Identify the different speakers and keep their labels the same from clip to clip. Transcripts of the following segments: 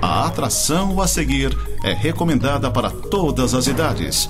Speaker 1: A atração a seguir é recomendada para todas as idades.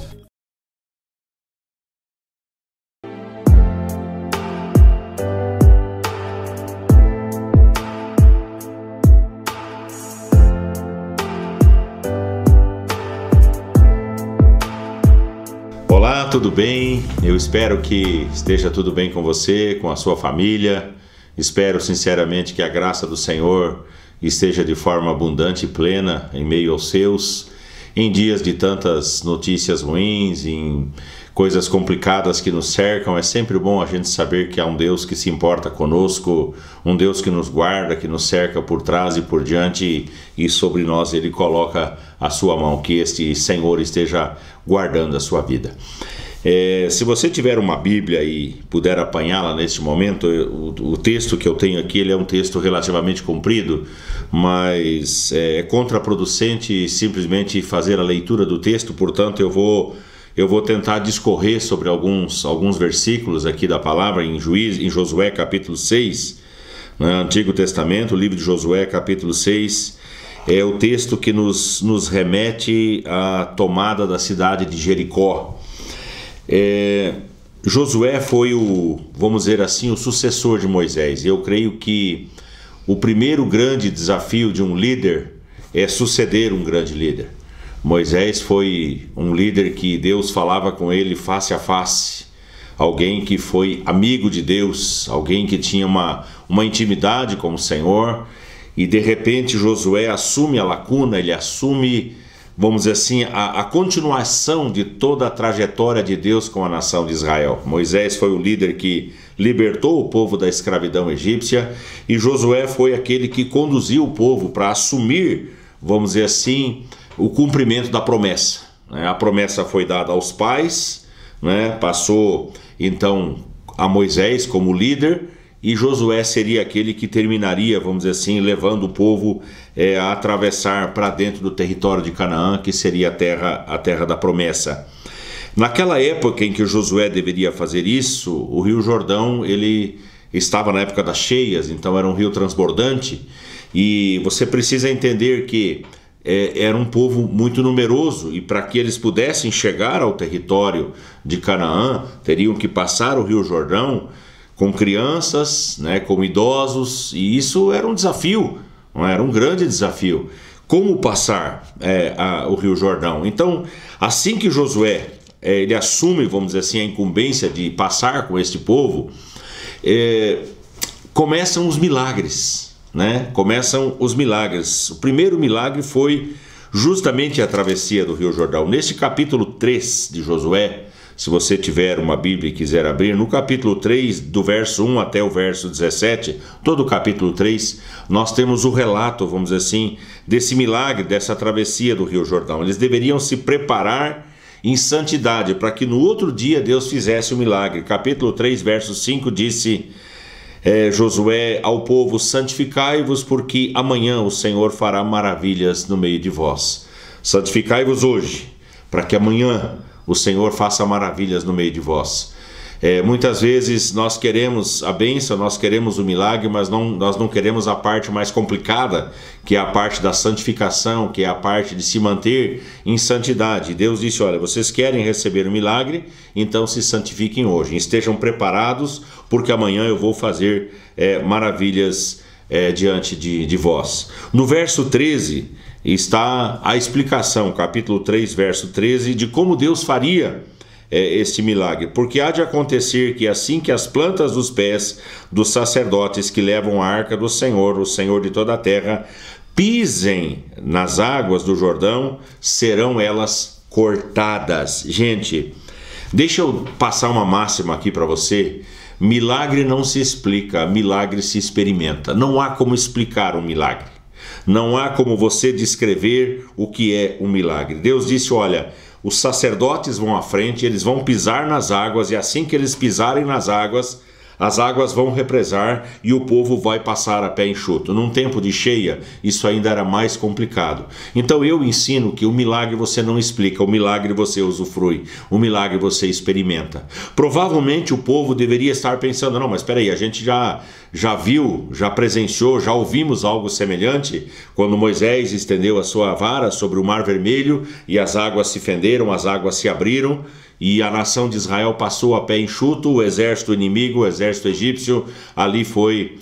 Speaker 2: Olá, tudo bem? Eu espero que esteja tudo bem com você, com a sua família. Espero sinceramente que a graça do Senhor esteja de forma abundante e plena em meio aos seus, em dias de tantas notícias ruins, em coisas complicadas que nos cercam. É sempre bom a gente saber que há um Deus que se importa conosco, um Deus que nos guarda, que nos cerca por trás e por diante, e sobre nós Ele coloca a sua mão. Que este Senhor esteja guardando a sua vida. Se você tiver uma Bíblia e puder apanhá-la neste momento, o texto que eu tenho aqui, ele é um texto relativamente comprido, mas é contraproducente simplesmente fazer a leitura do texto. Portanto, eu vou tentar discorrer sobre alguns versículos aqui da palavra em Josué capítulo 6, no Antigo Testamento, o livro de Josué capítulo 6, é o texto que nos remete à tomada da cidade de Jericó. Josué foi vamos dizer assim, o sucessor de Moisés. Eu creio que o primeiro grande desafio de um líder é suceder um grande líder. Moisés foi um líder que Deus falava com ele face a face, alguém que foi amigo de Deus, alguém que tinha uma intimidade com o Senhor, e de repente Josué assume a lacuna, ele assume, vamos dizer assim, a continuação de toda a trajetória de Deus com a nação de Israel. Moisés foi o líder que libertou o povo da escravidão egípcia, e Josué foi aquele que conduziu o povo para assumir, vamos dizer assim, o cumprimento da promessa. A promessa foi dada aos pais, passou então a Moisés como líder, e Josué seria aquele que terminaria, vamos dizer assim, levando o povo a atravessar para dentro do território de Canaã, que seria a terra da promessa. Naquela época em que Josué deveria fazer isso, o Rio Jordão ele estava na época das cheias, então era um rio transbordante, e você precisa entender que era um povo muito numeroso, e para que eles pudessem chegar ao território de Canaã, teriam que passar o Rio Jordão com crianças, com idosos, e isso era um desafio, era um grande desafio. Como passar o Rio Jordão? Então, assim que Josué ele assume, vamos dizer assim, a incumbência de passar com este povo, começam os milagres, Começam os milagres. O primeiro milagre foi justamente a travessia do Rio Jordão. Neste capítulo 3 de Josué, se você tiver uma Bíblia e quiser abrir, no capítulo 3, do verso 1 até o verso 17, todo o capítulo 3, nós temos o relato, vamos dizer assim, desse milagre, dessa travessia do Rio Jordão. Eles deveriam se preparar em santidade para que no outro dia Deus fizesse o milagre. Capítulo 3, verso 5 disse Josué ao povo: santificai-vos, porque amanhã o Senhor fará maravilhas no meio de vós. Santificai-vos hoje, para que amanhã o Senhor faça maravilhas no meio de vós. Muitas vezes nós queremos a bênção, nós queremos o milagre, mas nós não queremos a parte mais complicada, que é a parte da santificação, que é a parte de se manter em santidade. Deus disse: olha, vocês querem receber o milagre, então se santifiquem hoje, estejam preparados, porque amanhã eu vou fazer maravilhas diante de vós. No verso 13 está a explicação, capítulo 3, verso 13, de como Deus faria este milagre. Porque há de acontecer que assim que as plantas dos pés dos sacerdotes que levam a arca do Senhor, o Senhor de toda a terra, pisem nas águas do Jordão, serão elas cortadas. Gente, deixa eu passar uma máxima aqui para você. Milagre não se explica, milagre se experimenta. Não há como explicar um milagre. Não há como você descrever o que é um milagre. Deus disse: olha, os sacerdotes vão à frente, eles vão pisar nas águas, e assim que eles pisarem nas águas, as águas vão represar e o povo vai passar a pé enxuto. Num tempo de cheia, isso ainda era mais complicado. Então eu ensino que o milagre você não explica, o milagre você usufrui, o milagre você experimenta. Provavelmente o povo deveria estar pensando, não, mas espera aí, a gente já viu, já presenciou, já ouvimos algo semelhante quando Moisés estendeu a sua vara sobre o Mar Vermelho e as águas se fenderam, as águas se abriram e a nação de Israel passou a pé enxuto, o exército inimigo, o exército egípcio, ali foi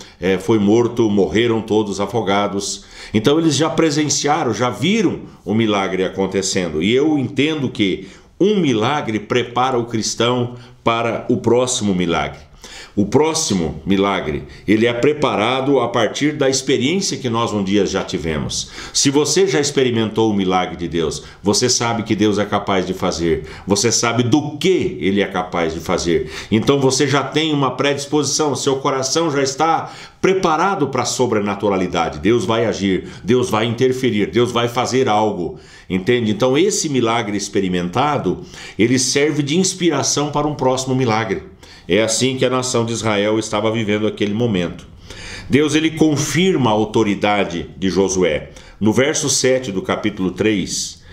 Speaker 2: morto, morreram todos afogados. Então eles já presenciaram, já viram o milagre acontecendo. E eu entendo que um milagre prepara o cristão para o próximo milagre. O próximo milagre, ele é preparado a partir da experiência que nós um dia já tivemos. Se você já experimentou o milagre de Deus, você sabe que Deus é capaz de fazer. Você sabe do que Ele é capaz de fazer. Então você já tem uma predisposição, seu coração já está preparado para a sobrenaturalidade. Deus vai agir, Deus vai interferir, Deus vai fazer algo. Entende? Então esse milagre experimentado, ele serve de inspiração para um próximo milagre. É assim que a nação de Israel estava vivendo aquele momento. Deus ele confirma a autoridade de Josué. No verso 7 do capítulo 3,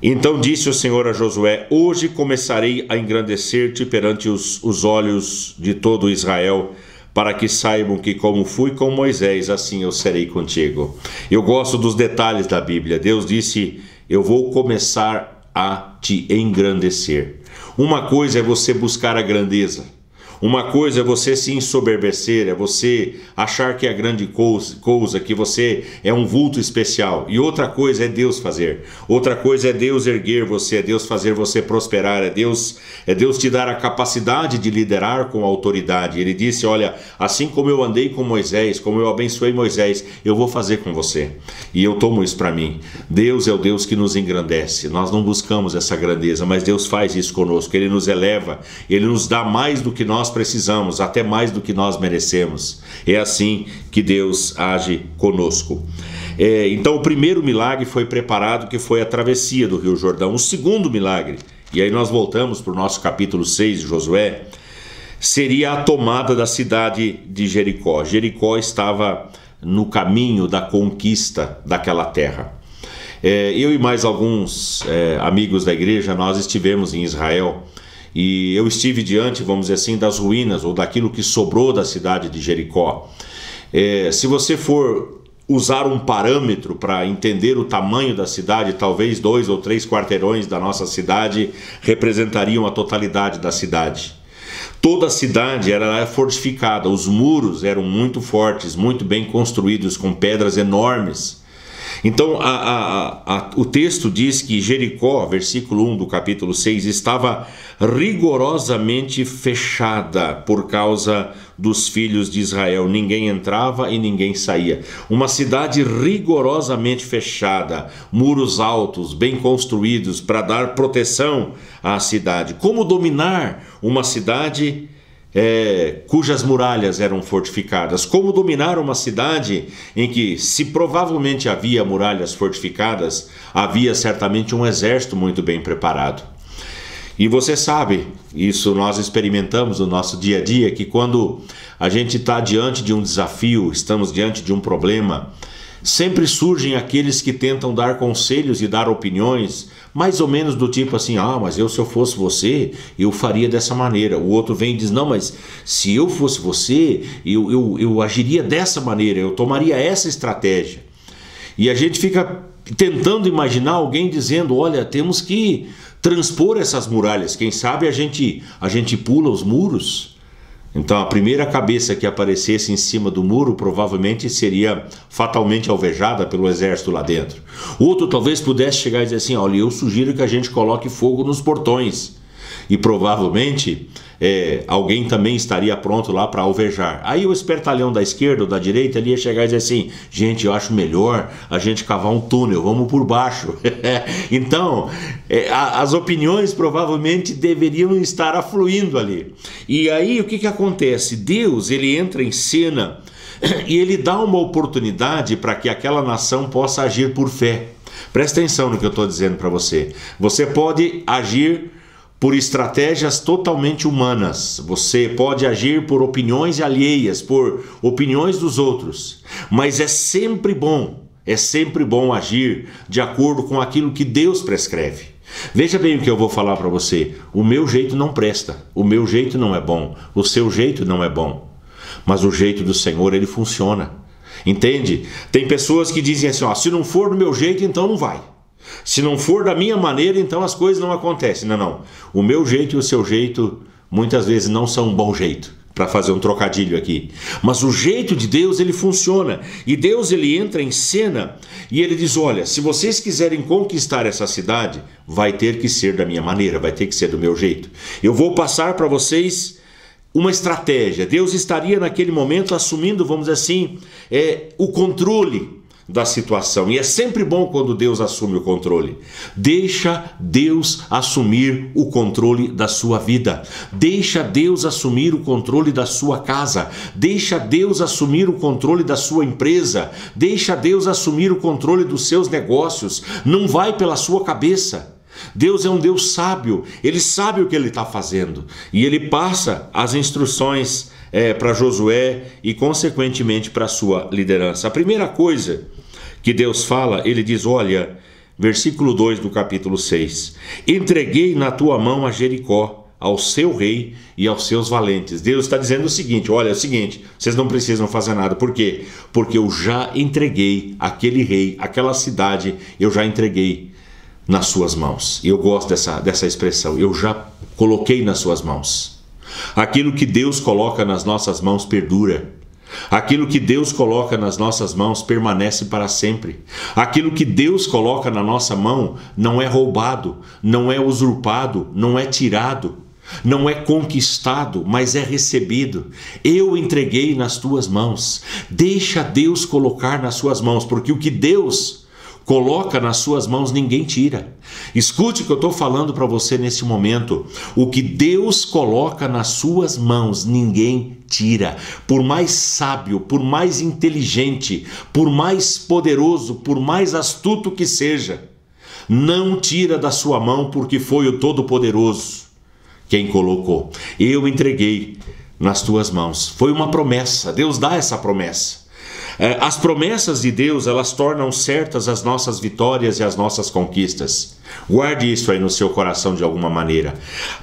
Speaker 2: então disse o Senhor a Josué: hoje começarei a engrandecer-te perante os olhos de todo Israel, para que saibam que como fui com Moisés, assim eu serei contigo. Eu gosto dos detalhes da Bíblia. Deus disse: eu vou começar a te engrandecer. Uma coisa é você buscar a grandeza. Uma coisa é você se ensoberbecer, é você achar que é grande coisa, que você é um vulto especial. E outra coisa é Deus fazer. Outra coisa é Deus erguer você, é Deus fazer você prosperar, é Deus te dar a capacidade de liderar com autoridade. Ele disse: olha, assim como eu andei com Moisés, como eu abençoei Moisés, eu vou fazer com você. E eu tomo isso para mim. Deus é o Deus que nos engrandece. Nós não buscamos essa grandeza, mas Deus faz isso conosco. Ele nos eleva, Ele nos dá mais do que nós precisamos, até mais do que nós merecemos. É assim que Deus age conosco. Então o primeiro milagre foi preparado, que foi a travessia do Rio Jordão. O segundo milagre, e aí nós voltamos para o nosso capítulo 6 de Josué, seria a tomada da cidade de Jericó. Jericó estava no caminho da conquista daquela terra. Eu e mais alguns amigos da igreja, nós estivemos em Israel. E eu estive diante, vamos dizer assim, das ruínas ou daquilo que sobrou da cidade de Jericó. Se você for usar um parâmetro para entender o tamanho da cidade, talvez 2 ou 3 quarteirões da nossa cidade representariam a totalidade da cidade. Toda a cidade era fortificada, os muros eram muito fortes, muito bem construídos, com pedras enormes. Então o texto diz que Jericó, versículo 1 do capítulo 6, estava rigorosamente fechada por causa dos filhos de Israel. Ninguém entrava e ninguém saía. Uma cidade rigorosamente fechada, muros altos, bem construídos para dar proteção à cidade. Como dominar uma cidade cujas muralhas eram fortificadas? Como dominar uma cidade em que, se provavelmente havia muralhas fortificadas, havia certamente um exército muito bem preparado? E você sabe, isso nós experimentamos no nosso dia a dia, que quando a gente está diante de um desafio, estamos diante de um problema, sempre surgem aqueles que tentam dar conselhos e dar opiniões, mais ou menos do tipo assim: mas se eu fosse você, eu faria dessa maneira. O outro vem e diz: não, mas se eu fosse você, eu agiria dessa maneira, eu tomaria essa estratégia. E a gente fica tentando imaginar alguém dizendo: olha, temos que transpor essas muralhas, quem sabe a gente pula os muros. Então a primeira cabeça que aparecesse em cima do muro provavelmente seria fatalmente alvejada pelo exército lá dentro. Outro talvez pudesse chegar e dizer assim: olha, eu sugiro que a gente coloque fogo nos portões. E provavelmente alguém também estaria pronto lá para alvejar. Aí o espertalhão da esquerda ou da direita ele ia chegar e dizer assim: gente, eu acho melhor a gente cavar um túnel, vamos por baixo. Então as opiniões provavelmente deveriam estar afluindo ali. E aí o que acontece? Deus, ele entra em cena e ele dá uma oportunidade para que aquela nação possa agir por fé. Presta atenção no que eu estou dizendo para você. Você pode agir por estratégias totalmente humanas. Você pode agir por opiniões alheias, por opiniões dos outros. Mas é sempre bom agir de acordo com aquilo que Deus prescreve. Veja bem o que eu vou falar para você. O meu jeito não presta, o meu jeito não é bom, o seu jeito não é bom. Mas o jeito do Senhor, ele funciona. Entende? Tem pessoas que dizem assim, ó, se não for do meu jeito, então não vai. Se não for da minha maneira, então as coisas não acontecem. Não. O meu jeito e o seu jeito muitas vezes não são um bom jeito, para fazer um trocadilho aqui. Mas o jeito de Deus, ele funciona. E Deus, ele entra em cena e ele diz, olha, se vocês quiserem conquistar essa cidade, vai ter que ser da minha maneira, vai ter que ser do meu jeito. Eu vou passar para vocês uma estratégia. Deus estaria naquele momento assumindo, vamos dizer assim, o controle da situação. E é sempre bom quando Deus assume o controle. Deixa Deus assumir o controle da sua vida. Deixa Deus assumir o controle da sua casa. Deixa Deus assumir o controle da sua empresa. Deixa Deus assumir o controle dos seus negócios. Não vai pela sua cabeça. Deus é um Deus sábio, Ele sabe o que Ele está fazendo e Ele passa as instruções para Josué e consequentemente para a sua liderança. A primeira coisa que Deus fala, Ele diz, olha, versículo 2 do capítulo 6, entreguei na tua mão a Jericó, ao seu rei e aos seus valentes. Deus está dizendo o seguinte, olha, é o seguinte, vocês não precisam fazer nada. Por quê? Porque eu já entreguei aquele rei, aquela cidade, eu já entreguei nas suas mãos. Eu gosto dessa expressão, eu já coloquei nas suas mãos. Aquilo que Deus coloca nas nossas mãos perdura. Aquilo que Deus coloca nas nossas mãos permanece para sempre. Aquilo que Deus coloca na nossa mão não é roubado, não é usurpado, não é tirado, não é conquistado, mas é recebido. Eu entreguei nas tuas mãos. Deixa Deus colocar nas suas mãos, porque o que Deus coloca nas suas mãos ninguém tira. Escute o que eu estou falando para você nesse momento. O que Deus coloca nas suas mãos ninguém tira. Por mais sábio, por mais inteligente, por mais poderoso, por mais astuto que seja, não tira da sua mão, porque foi o Todo-Poderoso quem colocou. Eu entreguei nas tuas mãos. Foi uma promessa. Deus dá essa promessa. As promessas de Deus, elas tornam certas as nossas vitórias e as nossas conquistas. Guarde isso aí no seu coração de alguma maneira.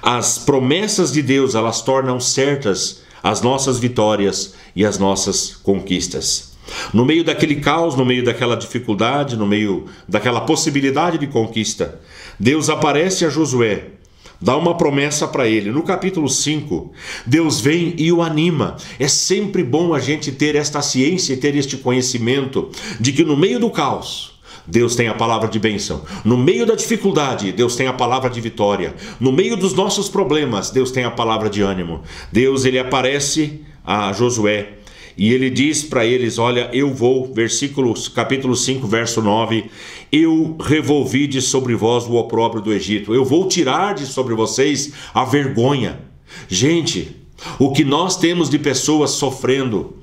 Speaker 2: As promessas de Deus, elas tornam certas as nossas vitórias e as nossas conquistas. No meio daquele caos, no meio daquela dificuldade, no meio daquela possibilidade de conquista, Deus aparece a Josué, dá uma promessa para ele. No capítulo 5, Deus vem e o anima. É sempre bom a gente ter esta ciência e ter este conhecimento de que no meio do caos, Deus tem a palavra de bênção. No meio da dificuldade, Deus tem a palavra de vitória. No meio dos nossos problemas, Deus tem a palavra de ânimo. Deus, ele aparece a Josué e ele diz para eles, olha, eu vou, capítulo 5, verso 9, eu revolvi de sobre vós o opróbrio do Egito. Eu vou tirar de sobre vocês a vergonha. Gente, o que nós temos de pessoas sofrendo,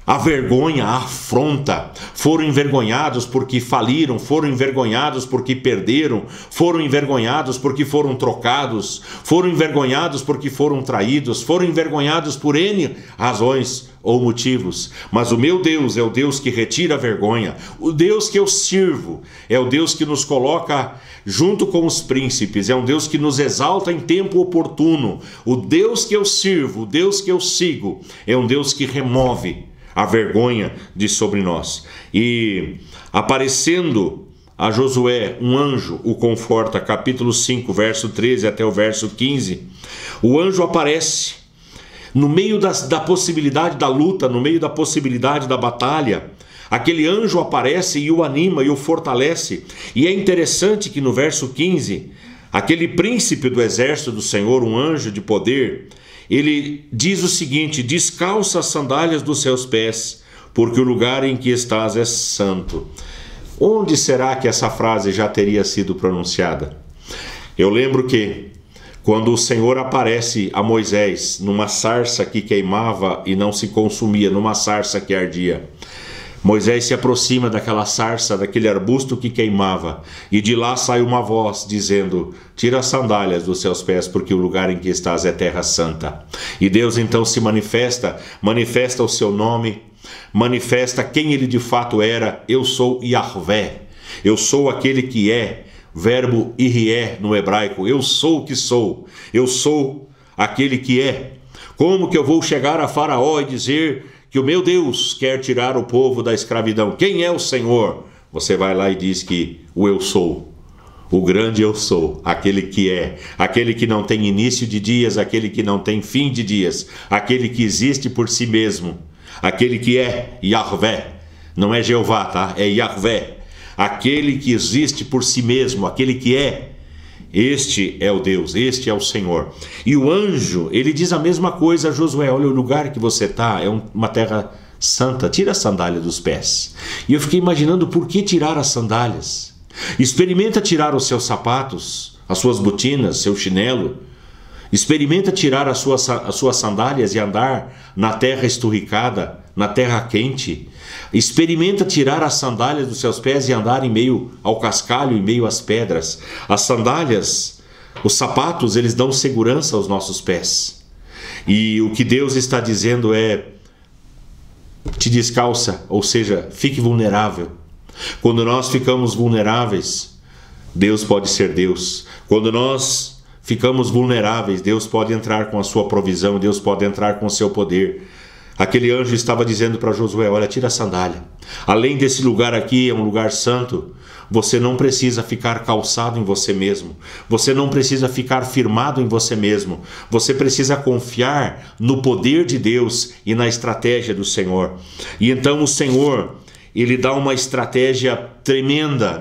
Speaker 2: a vergonha, a afronta, foram envergonhados porque faliram, foram envergonhados porque perderam, foram envergonhados porque foram trocados, foram envergonhados porque foram traídos, foram envergonhados por N razões ou motivos. Mas o meu Deus é o Deus que retira a vergonha. O Deus que eu sirvo é o Deus que nos coloca junto com os príncipes, é um Deus que nos exalta em tempo oportuno. O Deus que eu sirvo, o Deus que eu sigo, é um Deus que remove a vergonha de sobre nós. E aparecendo a Josué, um anjo o conforta, capítulo 5, verso 13 até o verso 15. O anjo aparece no meio da possibilidade da luta, no meio da possibilidade da batalha. Aquele anjo aparece e o anima e o fortalece. E é interessante que no verso 15, aquele príncipe do exército do Senhor, um anjo de poder, ele diz o seguinte: descalça as sandálias dos seus pés, porque o lugar em que estás é santo. Onde será que essa frase já teria sido pronunciada? Eu lembro que quando o Senhor aparece a Moisés numa sarça que queimava e não se consumia, numa sarça que ardia, Moisés se aproxima daquela sarça, daquele arbusto que queimava, e de lá sai uma voz dizendo: tira as sandálias dos seus pés, porque o lugar em que estás é terra santa. E Deus então se manifesta o seu nome, manifesta quem ele de fato era. Eu sou Yahvé, eu sou aquele que é, verbo irié no hebraico, eu sou o que sou, eu sou aquele que é. Como que eu vou chegar a Faraó e dizer que o meu Deus quer tirar o povo da escravidão? Quem é o Senhor? Você vai lá e diz que o eu sou, o grande eu sou, aquele que é, aquele que não tem início de dias, aquele que não tem fim de dias, aquele que existe por si mesmo, aquele que é Yahvé, não é Jeová, tá? É Yahvé, aquele que existe por si mesmo, aquele que é. Este é o Deus, este é o Senhor. E o anjo, ele diz a mesma coisa a Josué: olha, o lugar que você está é uma terra santa, tira a sandália dos pés. E eu fiquei imaginando, por que tirar as sandálias? Experimenta tirar os seus sapatos, as suas botinas, seu chinelo. Experimenta tirar as suas sandálias e andar na terra esturricada, na terra quente. Experimenta tirar as sandálias dos seus pés e andar em meio ao cascalho, em meio às pedras. As sandálias, os sapatos, eles dão segurança aos nossos pés. E o que Deus está dizendo é: te descalça, ou seja, fique vulnerável. Quando nós ficamos vulneráveis, Deus pode ser Deus. Quando nós ficamos vulneráveis, Deus pode entrar com a sua provisão, Deus pode entrar com o seu poder. Aquele anjo estava dizendo para Josué: olha, tira a sandália. Além desse lugar aqui, é um lugar santo, você não precisa ficar calçado em você mesmo. Você não precisa ficar firmado em você mesmo. Você precisa confiar no poder de Deus e na estratégia do Senhor. E então o Senhor, ele dá uma estratégia tremenda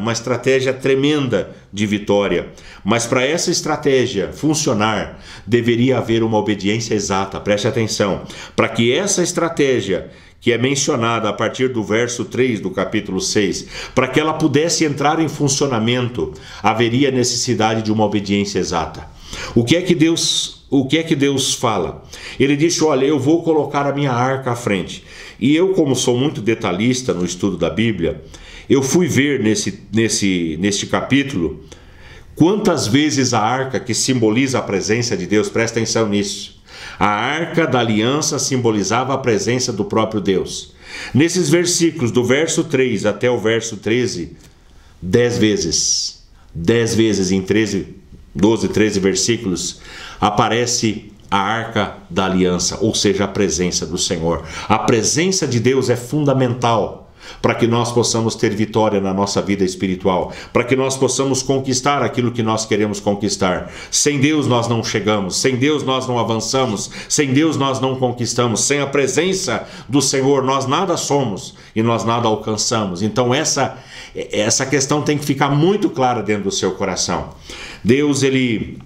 Speaker 2: de vitória. Mas para essa estratégia funcionar, deveria haver uma obediência exata. Preste atenção. Para que essa estratégia, que é mencionada a partir do verso 3 do capítulo 6, para que ela pudesse entrar em funcionamento, haveria necessidade de uma obediência exata. O que é que Deus fala? Ele disse: olha, eu vou colocar a minha arca à frente. E eu, como sou muito detalhista no estudo da Bíblia, eu fui ver neste capítulo quantas vezes a arca, que simboliza a presença de Deus, presta atenção nisso, a arca da aliança simbolizava a presença do próprio Deus. Nesses versículos, do verso 3 até o verso 13, 10 vezes em 12, 13 versículos, aparece a arca da aliança, ou seja, a presença do Senhor. A presença de Deus é fundamental para que nós possamos ter vitória na nossa vida espiritual, para que nós possamos conquistar aquilo que nós queremos conquistar. Sem Deus nós não chegamos, sem Deus nós não avançamos, sem Deus nós não conquistamos, sem a presença do Senhor nós nada somos e nós nada alcançamos. Então essa questão tem que ficar muito clara dentro do seu coração. Deus, ele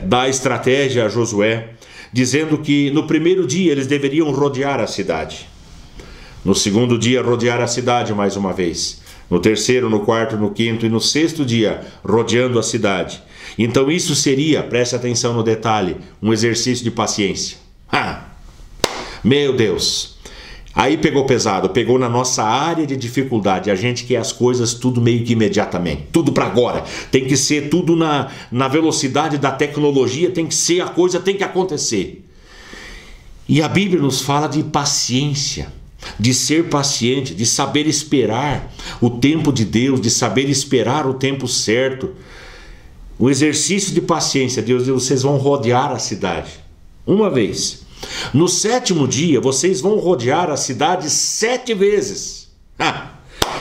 Speaker 2: dá estratégia a Josué, dizendo que no primeiro dia eles deveriam rodear a cidade. No segundo dia, rodear a cidade mais uma vez. No terceiro, no quarto, no quinto e no sexto dia, rodeando a cidade. Então isso seria, preste atenção no detalhe, um exercício de paciência. Meu Deus! Aí pegou pesado, pegou na nossa área de dificuldade. A gente quer as coisas tudo meio que imediatamente, tudo para agora. Tem que ser tudo na velocidade da tecnologia, tem que ser, a coisa tem que acontecer. E a Bíblia nos fala de paciência, de ser paciente, de saber esperar o tempo de Deus, de saber esperar o tempo certo. O exercício de paciência, Deus diz: vocês vão rodear a cidade uma vez. No sétimo dia, vocês vão rodear a cidade 7 vezes.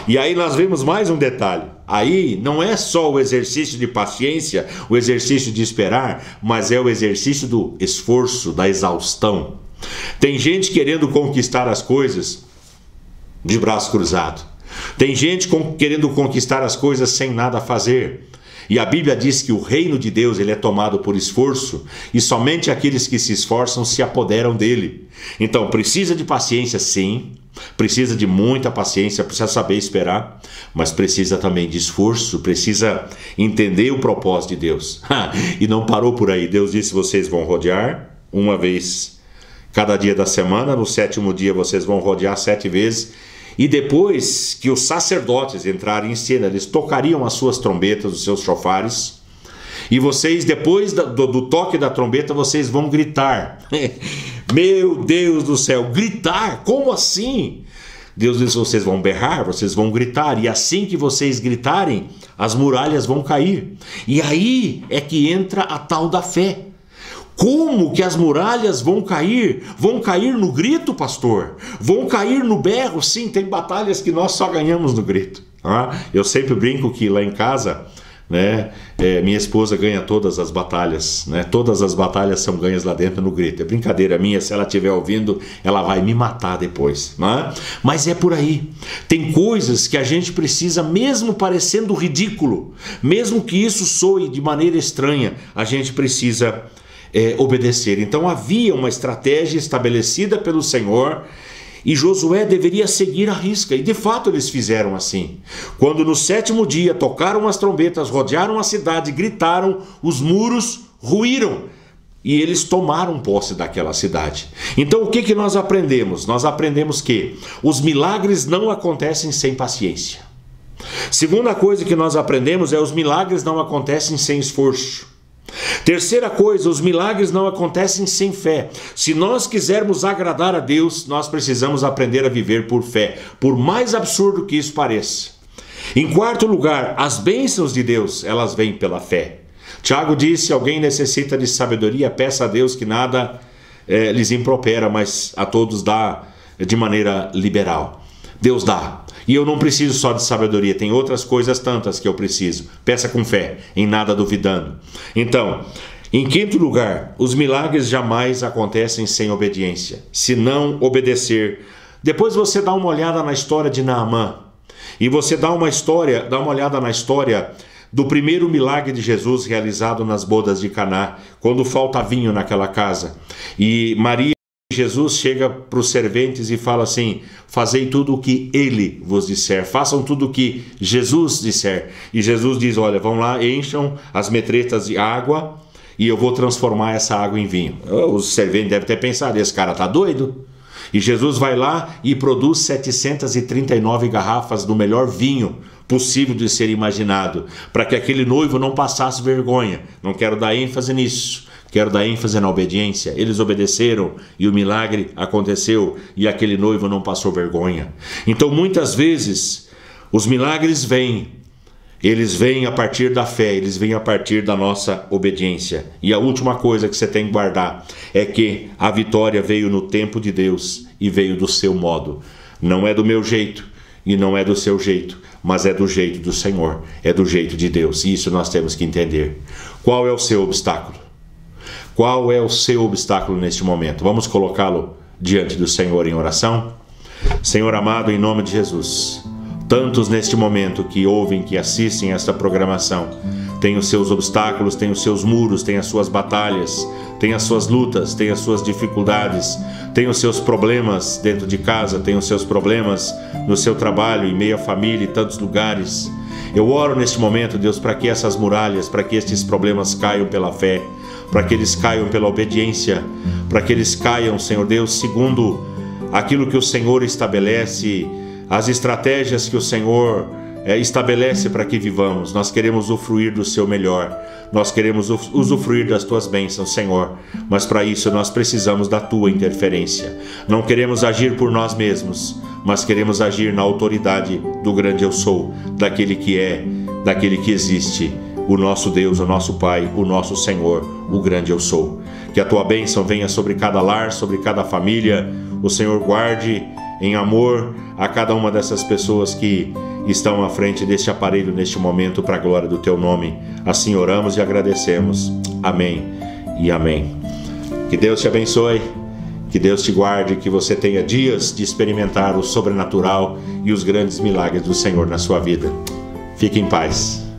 Speaker 2: E aí nós vemos mais um detalhe. Aí não é só o exercício de paciência, o exercício de esperar, mas é o exercício do esforço, da exaustão. Tem gente querendo conquistar as coisas de braço cruzado. Tem gente querendo conquistar as coisas sem nada fazer. E a Bíblia diz que o reino de Deus, ele é tomado por esforço, e somente aqueles que se esforçam se apoderam dele. Então precisa de paciência, sim, precisa de muita paciência, precisa saber esperar, mas precisa também de esforço, precisa entender o propósito de Deus. E não parou por aí. Deus disse: vocês vão rodear uma vez cada dia da semana, no sétimo dia vocês vão rodear 7 vezes. E depois que os sacerdotes entrarem em cena, eles tocariam as suas trombetas, os seus chofares. E vocês, depois do toque da trombeta, vocês vão gritar. Meu Deus do céu, gritar? Como assim? Deus diz, vocês vão berrar, vocês vão gritar. E assim que vocês gritarem, as muralhas vão cair. E aí é que entra a tal da fé. Como que as muralhas vão cair? Vão cair no grito, pastor? Vão cair no berro? Sim, tem batalhas que nós só ganhamos no grito. Eu sempre brinco que lá em casa, né, minha esposa ganha todas as batalhas, né? Todas as batalhas são ganhas lá dentro no grito. É brincadeira minha, se ela estiver ouvindo, ela vai me matar depois, né? Mas é por aí. Tem coisas que a gente precisa, mesmo parecendo ridículo, mesmo que isso soe de maneira estranha, a gente precisa obedecer. Então havia uma estratégia estabelecida pelo Senhor e Josué deveria seguir à risca, e de fato eles fizeram assim. Quando no 7º dia tocaram as trombetas, rodearam a cidade, gritaram, os muros ruíram e eles tomaram posse daquela cidade. Então o que nós aprendemos? Nós aprendemos que os milagres não acontecem sem paciência. Segunda coisa que nós aprendemos é os milagres não acontecem sem esforço. Terceira coisa, os milagres não acontecem sem fé. Se nós quisermos agradar a Deus, nós precisamos aprender a viver por fé, por mais absurdo que isso pareça. Em quarto lugar, as bênçãos de Deus, elas vêm pela fé. Tiago disse, se alguém necessita de sabedoria, peça a Deus que nada lhes impropera, mas a todos dá de maneira liberal. Deus dá. E eu não preciso só de sabedoria, tem outras coisas tantas que eu preciso. Peça com fé, em nada duvidando. Então, em quinto lugar, os milagres jamais acontecem sem obediência. Se não obedecer, depois você dá uma olhada na história de Naamã. E você dá uma olhada na história do primeiro milagre de Jesus realizado nas bodas de Caná, quando falta vinho naquela casa. E Jesus chega para os serventes e fala assim, fazei tudo o que ele vos disser, façam tudo o que Jesus disser. E Jesus diz, olha, vão lá, encham as metretas de água e eu vou transformar essa água em vinho. Os serventes devem ter pensado, esse cara está doido? E Jesus vai lá e produz 739 garrafas do melhor vinho possível de ser imaginado, para que aquele noivo não passasse vergonha. Não quero dar ênfase nisso. Quero dar ênfase na obediência. Eles obedeceram e o milagre aconteceu e aquele noivo não passou vergonha. Então muitas vezes os milagres vêm, eles vêm a partir da fé, eles vêm a partir da nossa obediência. E a última coisa que você tem que guardar é que a vitória veio no tempo de Deus e veio do seu modo. Não é do meu jeito e não é do seu jeito, mas é do jeito do Senhor, é do jeito de Deus. E isso nós temos que entender. Qual é o seu obstáculo? Qual é o seu obstáculo neste momento? Vamos colocá-lo diante do Senhor em oração? Senhor amado, em nome de Jesus, tantos neste momento que ouvem, que assistem a esta programação, têm os seus obstáculos, têm os seus muros, têm as suas batalhas, têm as suas lutas, têm as suas dificuldades, têm os seus problemas dentro de casa, têm os seus problemas no seu trabalho, em meio à família e tantos lugares. Eu oro neste momento, Deus, para que essas muralhas, para que estes problemas caiam pela fé, para que eles caiam pela obediência, para que eles caiam, Senhor Deus, segundo aquilo que o Senhor estabelece, as estratégias que o Senhor estabelece para que vivamos. Nós queremos usufruir do seu melhor, nós queremos usufruir das tuas bênçãos, Senhor, mas para isso nós precisamos da tua interferência. Não queremos agir por nós mesmos, mas queremos agir na autoridade do grande eu sou, daquele que é, daquele que existe, o nosso Deus, o nosso Pai, o nosso Senhor, o grande eu sou. Que a tua bênção venha sobre cada lar, sobre cada família. O Senhor guarde em amor a cada uma dessas pessoas que estão à frente deste aparelho neste momento, para a glória do teu nome. Assim oramos e agradecemos. Amém e amém. Que Deus te abençoe, que Deus te guarde, que você tenha dias de experimentar o sobrenatural e os grandes milagres do Senhor na sua vida. Fique em paz.